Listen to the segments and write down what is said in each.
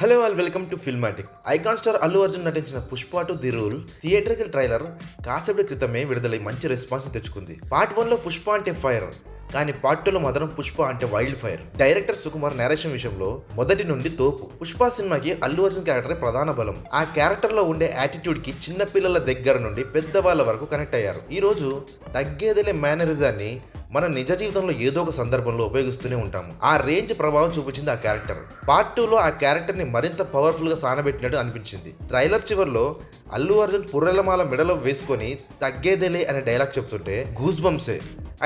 Hello all welcome to Filmatic. Icon star Allu Arjun నటించిన Pushpa two the rule theatrical trailer కాసేపటి క్రితమే విడుదలై మంచి రెస్పాన్స్ తెచ్చుకుంది. పార్ట్ 1 లో పుష్ప అంటే ఫైర్, కానీ పార్ట్ 2 లో మాత్రం పుష్ప అంటే wild fire. Director Sukumar narration విషయంలో మొదటి నుండి తోపు. పుష్ప సినిమాకి అల్లు అర్జున్ క్యారెక్టర్ ప్రధాన బలం. ఆ క్యారెక్టర్ లో ఉండే యాటిట్యూడ్ కి చిన్న పిల్లల దగ్గర నుండి పెద్దవాళ్ళ వరకు కనెక్ట్ అయ్యారు. ఈ రోజు తగ్గేదిలే మేనరిజాన్ని మన నిజ జీవితంలో ఏదో ఒక సందర్భంలో ఉపయోగిస్తూనే ఉంటాము. ఆ రేంజ్ ప్రభావం చూపించింది ఆ క్యారెక్టర్. పార్ట్ 2 లో ఆ క్యారెక్టర్ ని మరింత పవర్ఫుల్ గా సానబెట్టినట్టు అనిపించింది. ట్రైలర్ చివర్లో అల్లు అర్జున్ పుర్రెలమాల మెడలో వేసుకొని తగ్గేదేలే అనే డైలాగ్ చెప్తుంటే గూస్ బంప్సే.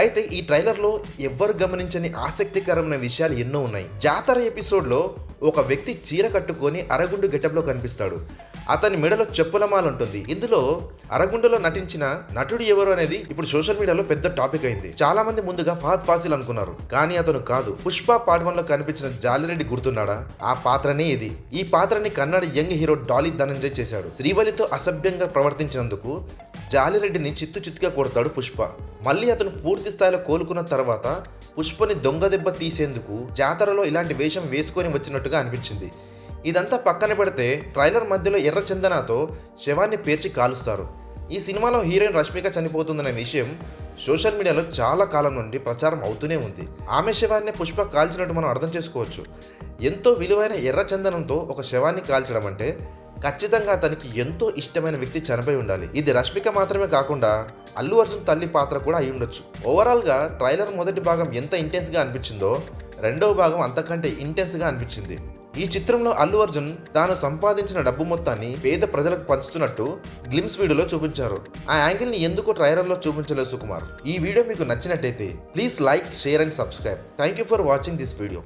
అయితే ఈ ట్రైలర్లో ఎవ్వరు గమనించని ఆసక్తికరమైన విషయాలు ఎన్నో ఉన్నాయి. జాతర ఎపిసోడ్లో ఒక వ్యక్తి చీర కట్టుకొని అరగుండు గెటప్లో కనిపిస్తాడు. అతని మెడలో చెప్పులమాల ఉంటుంది. ఇందులో అరగుండులో నటించిన నటుడు ఎవరు అనేది ఇప్పుడు సోషల్ మీడియాలో పెద్ద టాపిక్ అయింది. చాలా మంది ముందుగా ఫహద్ ఫాసిల్ అనుకున్నారు, కానీ అతను కాదు. పుష్ప పార్ట్ 1 లో కనిపించిన జాలిరెడ్డి గుర్తున్నాడా? ఆ పాత్రనే ఇది. ఈ పాత్రని Kannada young hero Dolly Dhananjay చేశాడు. శ్రీవల్లితో అసభ్యంగా ప్రవర్తించినందుకు జాలిరెడ్డిని చిత్తుగా కొడతాడు పుష్ప. మళ్ళీ అతను పూర్తి స్థాయిలో కోలుకున్న తర్వాత పుష్పని దొంగ దెబ్బ తీసేందుకు జాతరలో ఇలాంటి వేషం వేసుకొని వచ్చినట్టుగా అనిపించింది. ఇదంతా పక్కన పెడితే ట్రైలర్ మధ్యలో ఎర్ర చందనాతో శవాన్ని పేర్చి కాలుస్తారు. ఈ సినిమాలో హీరోయిన్ రష్మిక చనిపోతుందనే విషయం సోషల్ మీడియాలో చాలా కాలం నుండి ప్రచారం అవుతూనే ఉంది. ఆమె శవాన్ని పుష్ప కాల్చినట్టు మనం అర్థం చేసుకోవచ్చు. ఎంతో విలువైన ఎర్ర చందనంతో ఒక శవాన్ని కాల్చడం అంటే ఖచ్చితంగా అతనికి ఎంతో ఇష్టమైన వ్యక్తి చనిపోయి ఉండాలి. ఇది రష్మిక మాత్రమే కాకుండా అల్లు అర్జున్ తల్లి పాత్ర కూడా అయి ఉండొచ్చు. ఓవరాల్గా ట్రైలర్ మొదటి భాగం ఎంత ఇంటెన్స్గా అనిపించిందో రెండవ భాగం అంతకంటే ఇంటెన్స్గా అనిపించింది. ఈ చిత్రంలో అల్లు అర్జున్ తాను సంపాదించిన డబ్బు మొత్తాన్ని పేద ప్రజలకు పంచుతున్నట్టు గ్లిమ్స్ వీడియోలో చూపించారు. ఆ యాంగిల్ని ఎందుకో ట్రైలర్లో చూపించలేదు సుకుమార్. ఈ వీడియో మీకు నచ్చినట్టయితే please like, share and subscribe. Thank you for watching this video.